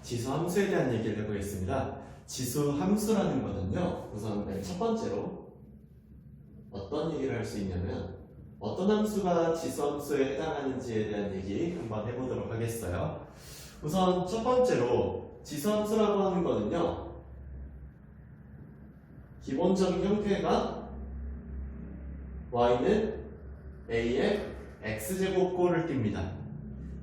지수 함수에 대한 얘기를 해보겠습니다. 지수 함수라는 거는요, 우선 맨 첫 번째로 어떤 얘기를 할 수 있냐면 어떤 함수가 지수 함수에 해당하는지에 대한 얘기 한번 해보도록 하겠어요. 우선 첫 번째로 지수 함수라고 하는 거는요, 기본적인 형태가 y는 a의 x제곱꼴을 띱니다.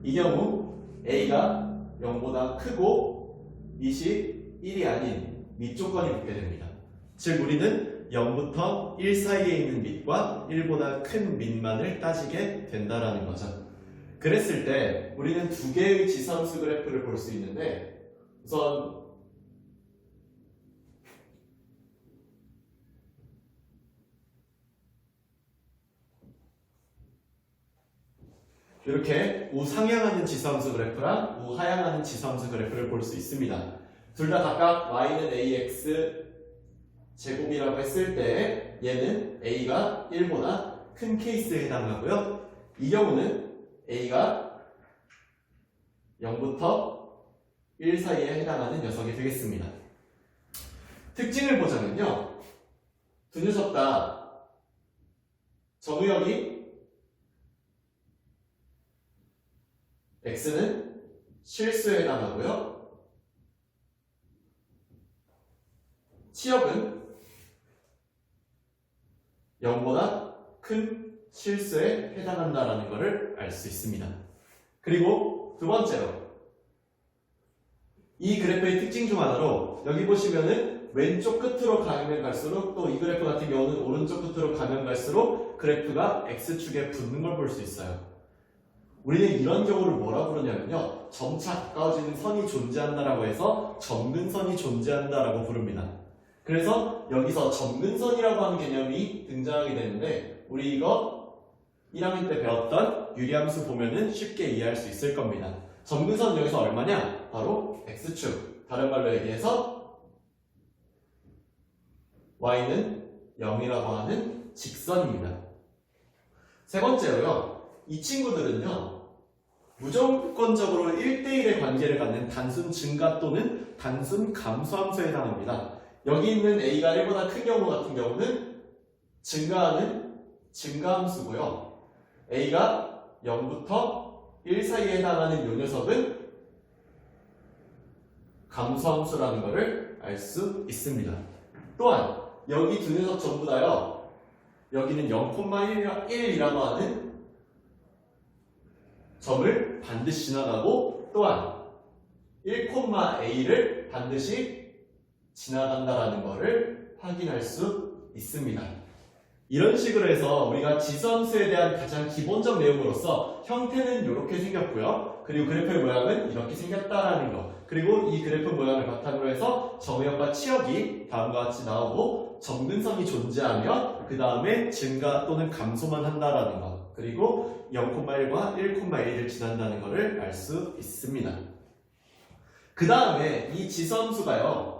이 경우 a가 0보다 크고 밑이 1이 아닌 밑 조건이 붙게 됩니다. 즉 우리는 0부터 1 사이에 있는 밑과 1보다 큰 밑만을 따지게 된다라는 거죠. 그랬을 때 우리는 두 개의 지수함수 그래프를 볼 수 있는데, 우선 이렇게 우상향하는 지수함수 그래프랑 우하향하는 지수함수 그래프를 볼 수 있습니다. 둘 다 각각 y는 ax 제곱이라고 했을 때 얘는 a가 1보다 큰 케이스에 해당하고요. 이 경우는 a가 0부터 1 사이에 해당하는 녀석이 되겠습니다. 특징을 보자면요, 두 녀석 다 정의역이 x는 실수에 해당하고요, 치역은 0보다 큰 실수에 해당한다는 것을 알 수 있습니다. 그리고 두 번째로 이 그래프의 특징 중 하나로, 여기 보시면은 왼쪽 끝으로 가면 갈수록, 또 이 그래프 같은 경우는 오른쪽 끝으로 가면 갈수록 그래프가 x축에 붙는 걸 볼 수 있어요. 우리는 이런 경우를 뭐라 부르냐면요, 점차 가까워지는 선이 존재한다라고 해서 점근선이 존재한다라고 부릅니다. 그래서 여기서 점근선이라고 하는 개념이 등장하게 되는데, 우리 이거 1학년 때 배웠던 유리함수 보면은 쉽게 이해할 수 있을 겁니다. 점근선 여기서 얼마냐? 바로 x축. 다른 말로 얘기해서 y는 0이라고 하는 직선입니다. 세 번째로요, 이 친구들은요, 무조건적으로 1대1의 관계를 갖는 단순 증가 또는 단순 감소함수에 해당합니다. 여기 있는 a가 1보다 큰 경우 같은 경우는 증가하는 증가함수고요, a가 0부터 1 사이에 해당하는 이 녀석은 감소함수라는 것을 알 수 있습니다. 또한 여기 두 녀석 전부 다요, 여기는 0,1이라고 하는 점을 반드시 지나가고, 또한 1,a를 반드시 지나간다라는 것을 확인할 수 있습니다. 이런 식으로 해서 우리가 지수함수에 대한 가장 기본적 내용으로서 형태는 이렇게 생겼고요, 그리고 그래프의 모양은 이렇게 생겼다라는 거, 그리고 이 그래프 모양을 바탕으로 해서 정의역과 치역이 다음과 같이 나오고 점근선이 존재하며 그 다음에 증가 또는 감소만 한다라는 거, 그리고 0,1과 1,1을 지난다는 것을 알 수 있습니다. 그 다음에 이 지수함수가요,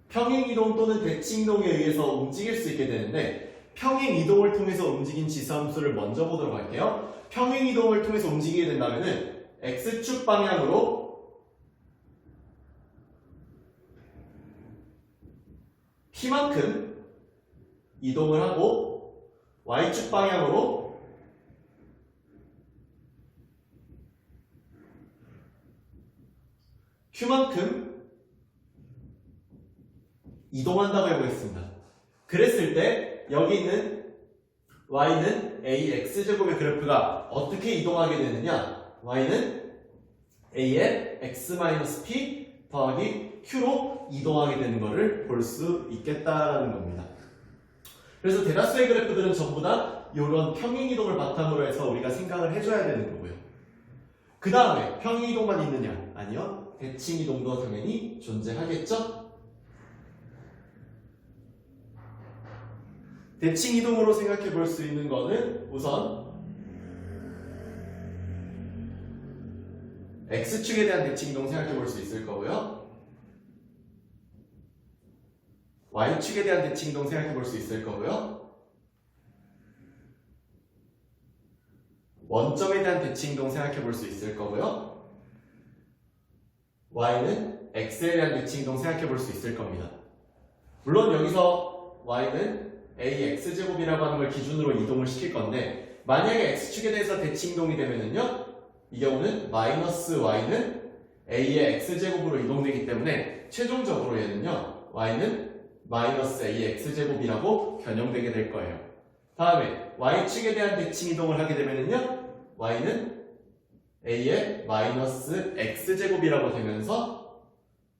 평행이동 또는 대칭이동에 의해서 움직일 수 있게 되는데, 평행이동을 통해서 움직인 지수함수를 먼저 보도록 할게요. 평행이동을 통해서 움직이게 된다면은 x축 방향으로 p만큼 이동을 하고, y축 방향으로 q만큼 이동한다고 해보겠습니다. 그랬을 때 여기 있는 y는 ax제곱의 그래프가 어떻게 이동하게 되느냐, y는 a의 x-p 더하기 q로 이동하게 되는 것을 볼 수 있겠다라는 겁니다. 그래서 대다수의 그래프들은 전부 다 이런 평행이동을 바탕으로 해서 우리가 생각을 해줘야 되는 거고요. 그 다음에 평행이동만 있느냐? 아니요, 대칭이동도 당연히 존재하겠죠? 대칭이동으로 생각해 볼 수 있는 거는 우선 x축에 대한 대칭이동 생각해 볼 수 있을 거고요, y축에 대한 대칭이동 생각해 볼 수 있을 거고요, 원점에 대한 대칭이동 생각해 볼 수 있을 거고요. y는 x에 대한 대칭이동 생각해 볼 수 있을 겁니다. 물론 여기서 y는 ax제곱이라고 하는 걸 기준으로 이동을 시킬 건데 만약에 x축에 대해서 대칭이동이 되면은요 이 경우는 마이너스 y는 a의 x제곱으로 이동되기 때문에 최종적으로 얘는요 y는 마이너스 a의 x제곱이라고 변형되게 될 거예요. 다음에 y축에 대한 대칭이동을 하게 되면은요 y는 a의 마이너스 x제곱이라고 되면서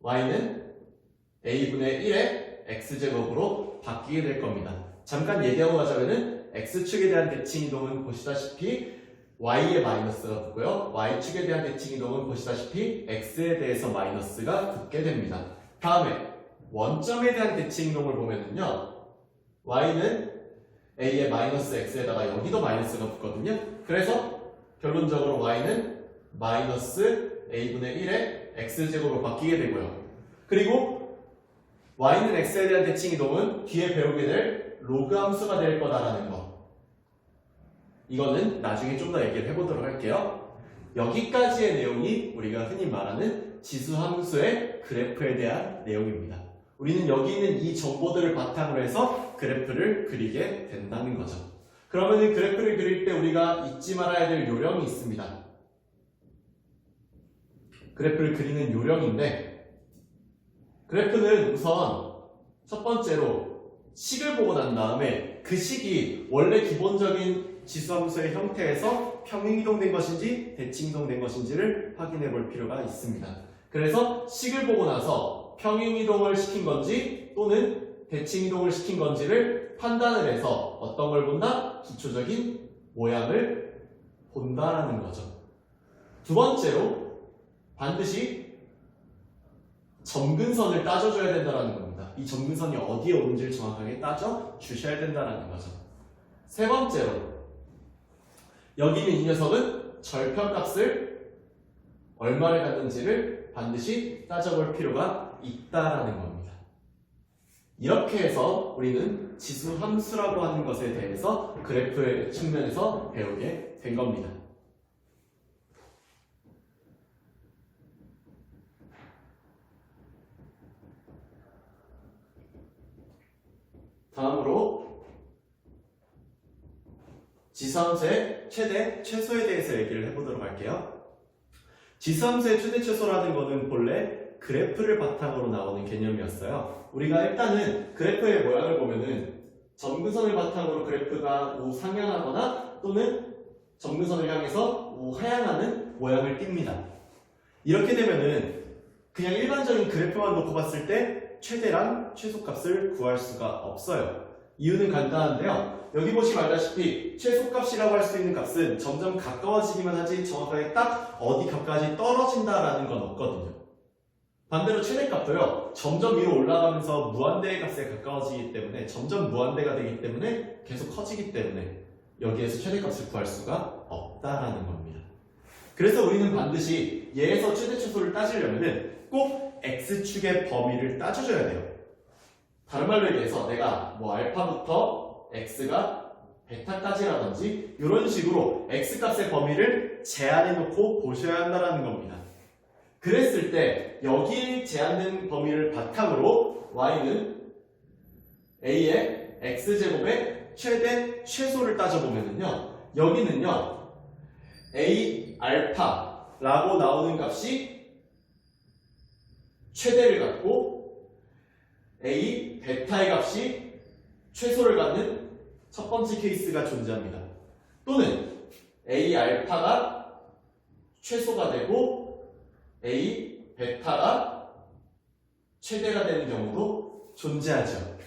y는 a분의 1의 x제곱으로 바뀌게 될 겁니다. 잠깐 얘기하고 가자면은 x축에 대한 대칭이동은 보시다시피 y의 마이너스가 붙고요. y축에 대한 대칭이동은 보시다시피 x에 대해서 마이너스가 붙게 됩니다. 다음에 원점에 대한 대칭이동을 보면은요 y는 a의 마이너스 x에다가 여기도 마이너스가 붙거든요. 그래서 결론적으로 y는 마이너스 a분의 1의 x제곱으로 바뀌게 되고요. 그리고 y는 x에 대한 대칭이동은 뒤에 배우게 될 로그 함수가 될 거다라는 거. 이거는 나중에 좀 더 얘기를 해보도록 할게요. 여기까지의 내용이 우리가 흔히 말하는 지수함수의 그래프에 대한 내용입니다. 우리는 여기 있는 이 정보들을 바탕으로 해서 그래프를 그리게 된다는 거죠. 그러면 이 그래프를 그릴 때 우리가 잊지 말아야 될 요령이 있습니다. 그래프를 그리는 요령인데 그래프는 우선 첫 번째로 식을 보고 난 다음에 그 식이 원래 기본적인 지수함수의 형태에서 평행이동된 것인지 대칭이동된 것인지를 확인해 볼 필요가 있습니다. 그래서 식을 보고 나서 평행이동을 시킨 건지 또는 대칭이동을 시킨 건지를 판단을 해서 어떤 걸 본다? 기초적인 모양을 본다라는 거죠. 두 번째로 반드시 점근선을 따져줘야 된다는 겁니다. 이 점근선이 어디에 오는지를 정확하게 따져 주셔야 된다는 거죠. 세 번째로 여기 있는 이 녀석은 절편값을 얼마를 갖는지를 반드시 따져볼 필요가 있다라는 겁니다. 이렇게 해서 우리는 지수함수라고 하는 것에 대해서 그래프의 측면에서 배우게 된 겁니다. 다음으로 지수함수의 최대, 최소에 대해서 얘기를 해보도록 할게요. 지수함수의 최대, 최소라는 것은 본래 그래프를 바탕으로 나오는 개념이었어요. 우리가 일단은 그래프의 모양을 보면은 점근선을 바탕으로 그래프가 우상향하거나 또는 점근선을 향해서 우하향하는 모양을 띱니다. 이렇게 되면은 그냥 일반적인 그래프만 놓고 봤을 때 최대랑 최소값을 구할 수가 없어요. 이유는 간단한데요. 여기 보시면 알다시피 최소값이라고 할 수 있는 값은 점점 가까워지기만 하지 정확하게 딱 어디까지 떨어진다라는 건 없거든요. 반대로 최대값도요. 점점 위로 올라가면서 무한대의 값에 가까워지기 때문에 점점 무한대가 되기 때문에 계속 커지기 때문에 여기에서 최대값을 구할 수가 없다라는 겁니다. 그래서 우리는 반드시 얘에서 최대 최소를 따지려면 꼭 x축의 범위를 따져줘야 돼요. 다른 말로 얘기해서 내가 뭐 알파부터 x가 베타까지라든지 이런 식으로 x값의 범위를 제한해 놓고 보셔야 한다는 겁니다. 그랬을 때 여기 제한된 범위를 바탕으로 y는 a의 x제곱의 최대 최소를 따져보면요 여기는요 a 알파라고 나오는 값이 최대를 갖고 a 베타의 값이 최소를 갖는 첫 번째 케이스가 존재합니다. 또는 a 알파가 최소가 되고 a 베타가 최대가 되는 경우도 존재하죠.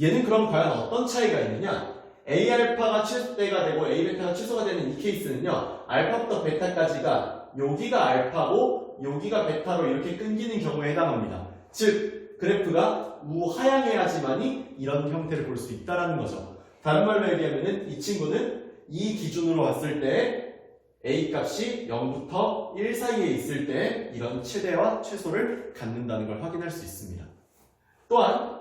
얘는 그럼 과연 어떤 차이가 있느냐? a 알파가 최대가 되고 a 베타가 최소가 되는 이 케이스는요 알파부터 베타까지가 여기가 알파고 여기가 베타로 이렇게 끊기는 경우에 해당합니다. 즉 그래프가 우하향해야지만이 이런 형태를 볼 수 있다는 거죠. 다른 말로 얘기하면 이 친구는 이 기준으로 봤을 때 a 값이 0부터 1 사이에 있을 때 이런 최대와 최소를 갖는다는 걸 확인할 수 있습니다. 또한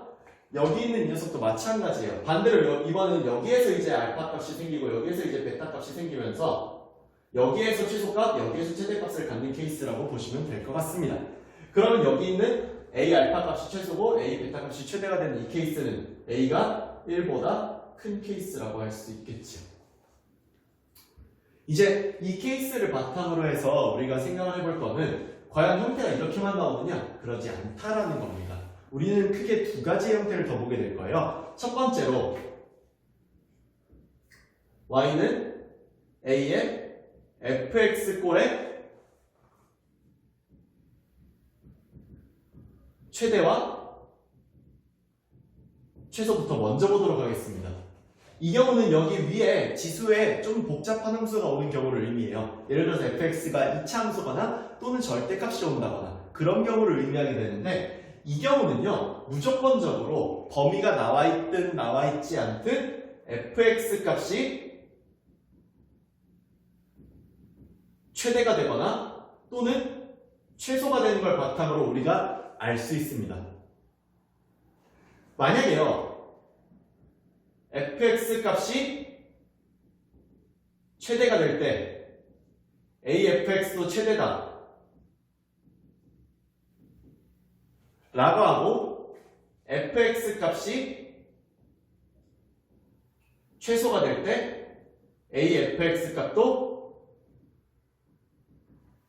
여기 있는 이 녀석도 마찬가지예요. 반대로 이번에는 여기에서 이제 알파 값이 생기고 여기에서 이제 베타 값이 생기면서 여기에서 최소값, 여기에서 최대값을 갖는 케이스라고 보시면 될 것 같습니다. 그러면 여기 있는 A 알파 값이 최소고 A 베타 값이 최대가 되는 이 케이스는 A가 1보다 큰 케이스라고 할 수 있겠죠. 이제 이 케이스를 바탕으로 해서 우리가 생각을 해볼 거는 과연 형태가 이렇게만 나오느냐? 그러지 않다라는 겁니다. 우리는 크게 두 가지 형태를 더 보게 될 거예요. 첫 번째로 y는 a의 fx꼴의 최대와 최소부터 먼저 보도록 하겠습니다. 이 경우는 여기 위에 지수에 좀 복잡한 함수가 오는 경우를 의미해요. 예를 들어서 fx가 2차 함수거나 또는 절대값이 온다거나 그런 경우를 의미하게 되는데 이 경우는요 무조건적으로 범위가 나와있든 나와있지 않든 fx 값이 최대가 되거나 또는 최소가 되는 걸 바탕으로 우리가 알 수 있습니다. 만약에요 fx 값이 최대가 될 때 afx도 최대다 라고 하고 fx 값이 최소가 될 때 afx 값도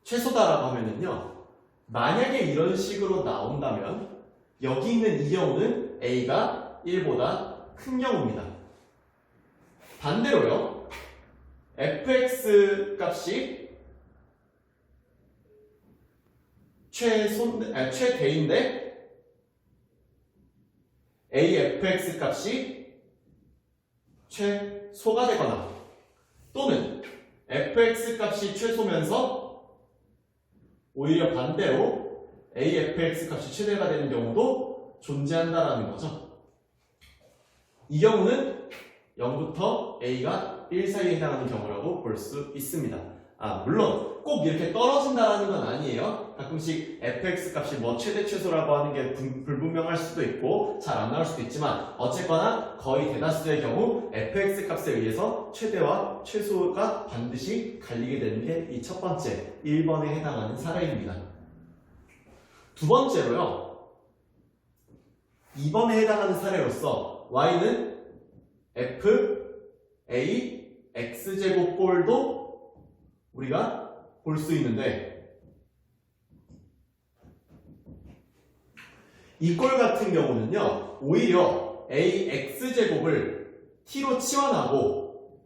최소다라고 하면은요 만약에 이런 식으로 나온다면 여기 있는 이 경우는 a가 1보다 큰 경우입니다. 반대로요 fx 값이 최대인데 afx 값이 최소가 되거나 또는 fx 값이 최소면서 오히려 반대로 afx 값이 최대가 되는 경우도 존재한다라는 거죠. 이 경우는 0부터 a가 1 사이에 해당하는 경우라고 볼 수 있습니다. 물론 꼭 이렇게 떨어진다라는 건 아니에요. 가끔씩 fx 값이 뭐 최대 최소라고 하는 게 불분명할 수도 있고 잘 안 나올 수도 있지만 어쨌거나 거의 대다수의 경우 fx 값에 의해서 최대와 최소가 반드시 갈리게 되는 게 이 첫 번째 1번에 해당하는 사례입니다. 두 번째로요 2번에 해당하는 사례로서 y는 f, a, x제곱꼴도 우리가 볼 수 있는데 이 꼴 같은 경우는요 오히려 ax제곱을 t로 치환하고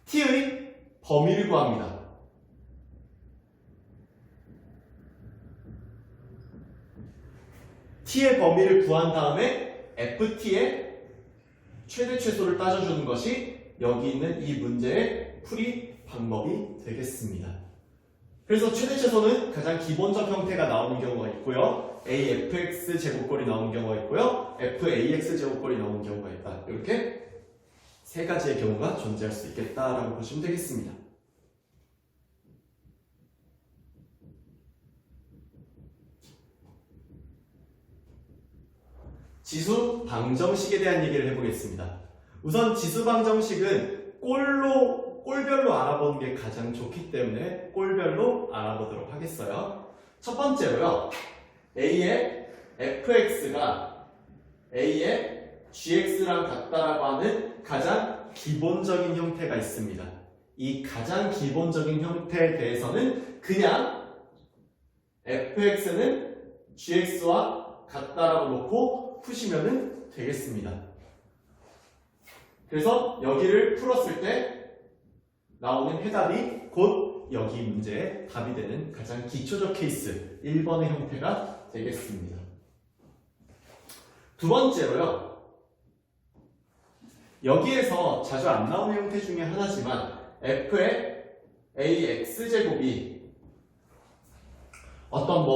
t의 범위를 구합니다. t의 범위를 구한 다음에 ft의 최대 최소를 따져주는 것이 여기 있는 이 문제의 풀이 방법이 되겠습니다. 그래서 최대 최소는 가장 기본적 형태가 나오는 경우가 있고요. afx 제곱꼴이 나오는 경우가 있고요. fax 제곱꼴이 나오는 경우가 있다. 이렇게 세 가지의 경우가 존재할 수 있겠다라고 보시면 되겠습니다. 지수 방정식에 대한 얘기를 해보겠습니다. 우선 지수 방정식은 꼴별로 알아보는 게 가장 좋기 때문에 꼴별로 알아보도록 하겠어요. 첫 번째로요. A의 fx가 A의 gx랑 같다라고 하는 가장 기본적인 형태가 있습니다. 이 가장 기본적인 형태에 대해서는 그냥 fx는 gx와 같다라고 놓고 푸시면 되겠습니다. 그래서 여기를 풀었을 때 나오는 해답이 곧 여기 문제의 답이 되는 가장 기초적 케이스 1번의 형태가 되겠습니다. 두 번째로요. 여기에서 자주 안 나오는 형태 중에 하나지만 f의 ax제곱이 어떤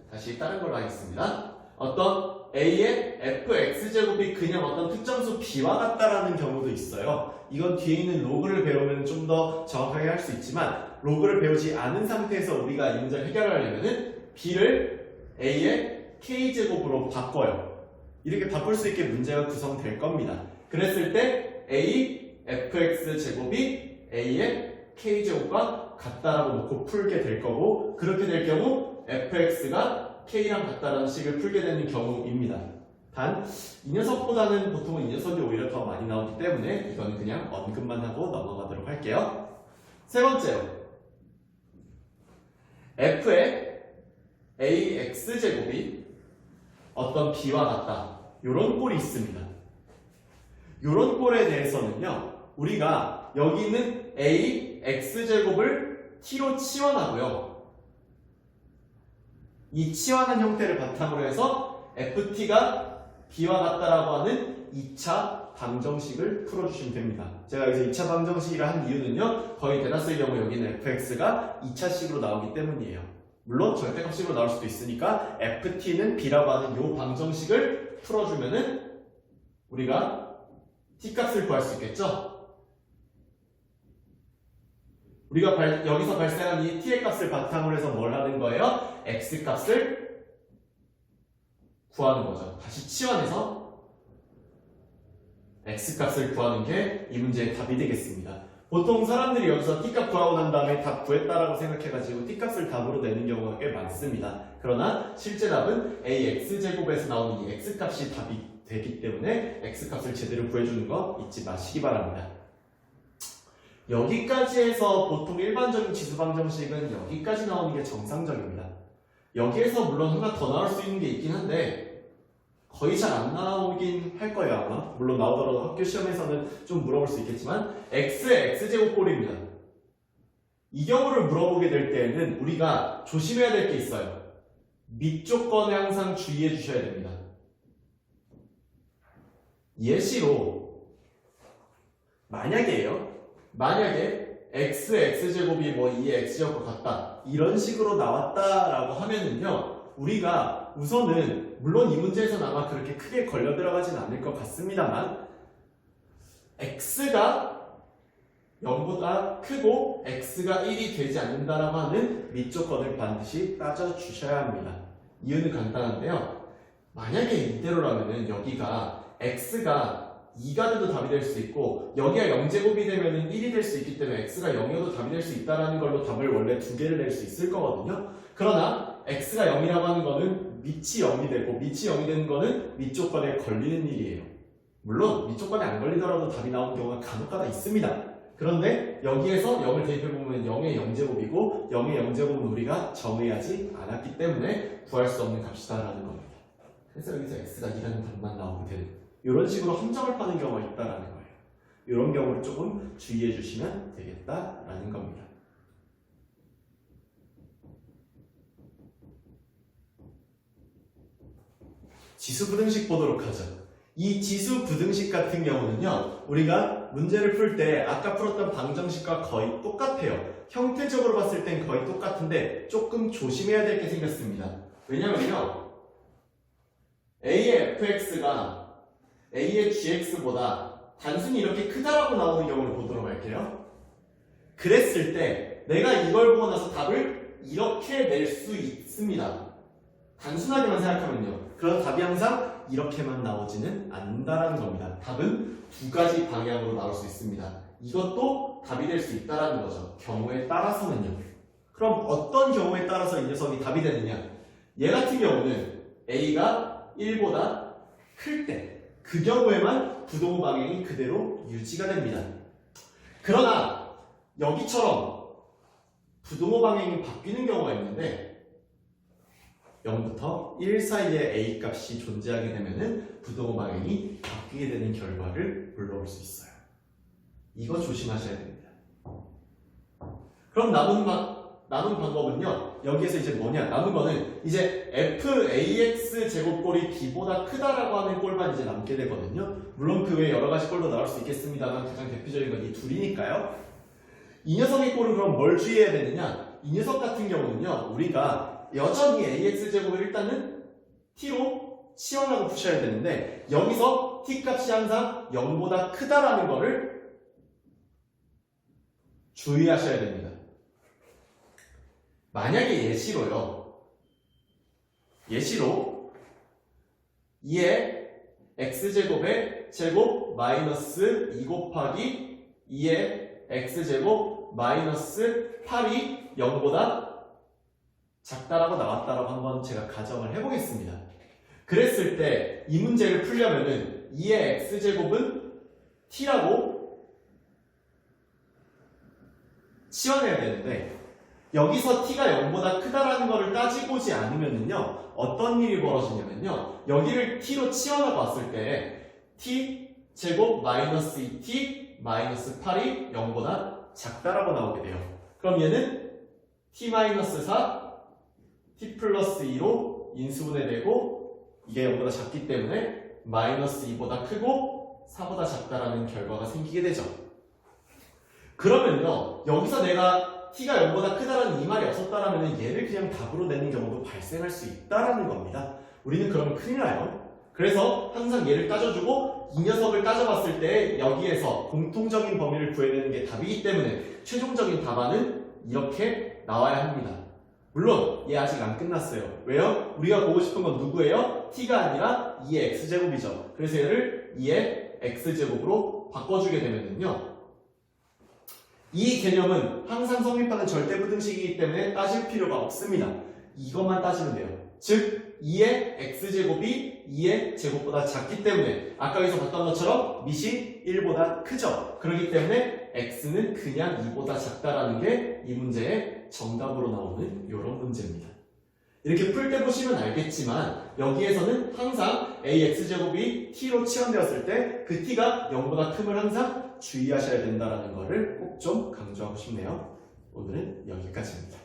다시 다른 걸로 하겠습니다. 어떤 a의 fx제곱이 그냥 어떤 특정수 b와 같다라는 경우도 있어요. 이건 뒤에 있는 로그를 배우면 좀 더 정확하게 할 수 있지만 로그를 배우지 않은 상태에서 우리가 이 문제를 해결하려면 b를 a의 k제곱으로 바꿔요. 이렇게 바꿀 수 있게 문제가 구성될 겁니다. 그랬을 때 a fx 제곱이 a의 k제곱과 같다라고 놓고 풀게 될 거고, 그렇게 될 경우 fx가 k랑 같다라는 식을 풀게 되는 경우입니다. 단 이 녀석보다는 보통은 이 녀석이 오히려 더 많이 나오기 때문에 이거는 그냥 언급만 하고 넘어가도록 할게요. 세 번째로 f의 ax제곱이 어떤 b와 같다, 요런 꼴이 있습니다. 요런 꼴에 대해서는요, 우리가 여기 있는 a x제곱을 t로 치환하고요, 이 치환한 형태를 바탕으로 해서 ft가 b와 같다라고 하는 2차 방정식을 풀어주시면 됩니다. 제가 여기서 2차 방정식이라 한 이유는요, 거의 대다수의 경우 여기는 fx가 2차식으로 나오기 때문이에요. 물론 절대값식으로 나올 수도 있으니까 ft는 b라고 하는 이 방정식을 풀어주면은 우리가 t값을 구할 수 있겠죠? 우리가 여기서 발생한 이 t의 값을 바탕으로 해서 뭘 하는 거예요? x값을 구하는 거죠. 다시 치환해서 x값을 구하는 게 이 문제의 답이 되겠습니다. 보통 사람들이 여기서 t값 구하고 난 다음에 답 구했다라고 생각해가지고 t값을 답으로 내는 경우가 꽤 많습니다. 그러나 실제 답은 ax제곱에서 나오는 이 x값이 답이 되기 때문에 x값을 제대로 구해주는 거 잊지 마시기 바랍니다. 여기까지 해서 보통 일반적인 지수방정식은 여기까지 나오는 게 정상적입니다. 여기에서 물론 하나 더 나올 수 있는 게 있긴 한데 거의 잘 안 나오긴 할 거예요, 아마. 물론 나오더라도 학교 시험에서는 좀 물어볼 수 있겠지만 x의 x제곱 꼴입니다. 이 경우를 물어보게 될 때에는 우리가 조심해야 될 게 있어요. 밑조건에 항상 주의해 주셔야 됩니다. 예시로 만약에 x의 x제곱이 뭐 2의 x제곱과 같다, 이런 식으로 나왔다라고 하면은요, 우리가 우선은 물론 이 문제에서는 아마 그렇게 크게 걸려 들어가진 않을 것 같습니다만 x가 0보다 크고 x가 1이 되지 않는다라고 하는 밑조건을 반드시 따져주셔야 합니다. 이유는 간단한데요, 만약에 이대로라면은 여기가 x가 2가 돼도 답이 될 수 있고 여기가 0제곱이 되면 1이 될 수 있기 때문에 x가 0이어도 답이 될 수 있다는 걸로 답을 원래 두 개를 낼 수 있을 거거든요. 그러나 x가 0이라고 하는 거는 밑이 0이 되고 밑이 0이 되는 거는 밑조건에 걸리는 일이에요. 물론 밑조건에 안 걸리더라도 답이 나오는 경우가 간혹가다 있습니다. 그런데 여기에서 0을 대입해보면 0의 0제곱이고 0의 0제곱은 우리가 정의하지 않았기 때문에 구할 수 없는 값이다라는 겁니다. 그래서 여기서 x가 2라는 답만 나오게 되는, 이런 식으로 함정을 파는 경우가 있다라는 거예요. 이런 경우를 조금 주의해 주시면 되겠다라는 겁니다. 지수 부등식 보도록 하죠. 이 지수 부등식 같은 경우는요, 우리가 문제를 풀 때 아까 풀었던 방정식과 거의 똑같아요. 형태적으로 봤을 땐 거의 똑같은데 조금 조심해야 될 게 생겼습니다. 왜냐면요, A의 fx가 A의 gx보다 단순히 이렇게 크다라고 나오는 경우를 보도록 할게요. 그랬을 때 내가 이걸 보고 나서 답을 이렇게 낼 수 있습니다. 단순하게만 생각하면요, 그런 답이 항상 이렇게만 나오지는 않는다라는 겁니다. 답은 두 가지 방향으로 나올 수 있습니다. 이것도 답이 될 수 있다라는 거죠. 경우에 따라서는요. 그럼 어떤 경우에 따라서 이 녀석이 답이 되느냐? 얘 같은 경우는 A가 1보다 클 때, 그 경우에만 부동호 방향이 그대로 유지가 됩니다. 그러나 여기처럼 부동호 방향이 바뀌는 경우가 있는데 0부터 1 사이에 A 값이 존재하게 되면은 부동호 방향이 바뀌게 되는 결과를 불러올 수 있어요. 이거 조심하셔야 됩니다. 그럼 남은 방법은요, 여기에서 이제 뭐냐? 남은 거는 이제 FAX 제곱꼴이 B보다 크다라고 하는 꼴만 이제 남게 되거든요. 물론 그 외에 여러 가지 꼴도 나올 수 있겠습니다만 가장 대표적인 건 이 둘이니까요. 이 녀석의 꼴은 그럼 뭘 주의해야 되느냐? 이 녀석 같은 경우는요, 우리가 여전히 AX제곱을 일단은 T로 치환하고 푸셔야 되는데 여기서 T값이 항상 0보다 크다라는 거를 주의하셔야 됩니다. 만약에 예시로 2의 X제곱의 제곱 마이너스 2 곱하기 2의 x제곱 마이너스 8이 0보다 작다라고 나왔다라고 한번 제가 가정을 해보겠습니다. 그랬을 때 이 문제를 풀려면은 2의 x제곱은 t라고 치환해야 되는데 여기서 t가 0보다 크다라는 거를 따지고지 않으면은요 어떤 일이 벌어지냐면요 여기를 t로 치환하고 왔을 때 t 제곱 마이너스 2t 마이너스 8이 0보다 작다라고 나오게 돼요. 그럼 얘는 t 마이너스 4 t 플러스 2로 인수분해되고 이게 0보다 작기 때문에 마이너스 2보다 크고 4보다 작다라는 결과가 생기게 되죠. 그러면요 여기서 내가 t가 0보다 크다라는 이 말이 없었다라면 얘를 그냥 답으로 내는 경우도 발생할 수 있다라는 겁니다. 우리는 그러면 큰일 나요. 그래서 항상 얘를 따져주고 이 녀석을 따져봤을 때 여기에서 공통적인 범위를 구해내는 게 답이기 때문에 최종적인 답안은 이렇게 나와야 합니다. 물론 얘 아직 안 끝났어요. 왜요? 우리가 보고 싶은 건 누구예요? t가 아니라 2의 x제곱이죠. 그래서 얘를 2의 x제곱으로 바꿔주게 되면요 이 개념은 항상 성립하는 절대부등식이기 때문에 따질 필요가 없습니다. 이것만 따지면 돼요. 즉 2의 x제곱이 2의 제곱보다 작기 때문에 아까 여기서 봤던 것처럼 밑이 1보다 크죠. 그렇기 때문에 x는 그냥 2보다 작다라는 게 이 문제의 정답으로 나오는 이런 문제입니다. 이렇게 풀 때 보시면 알겠지만 여기에서는 항상 ax제곱이 t로 치환되었을 때 그 t가 0보다 큼을 항상 주의하셔야 된다는 것을 꼭 좀 강조하고 싶네요. 오늘은 여기까지입니다.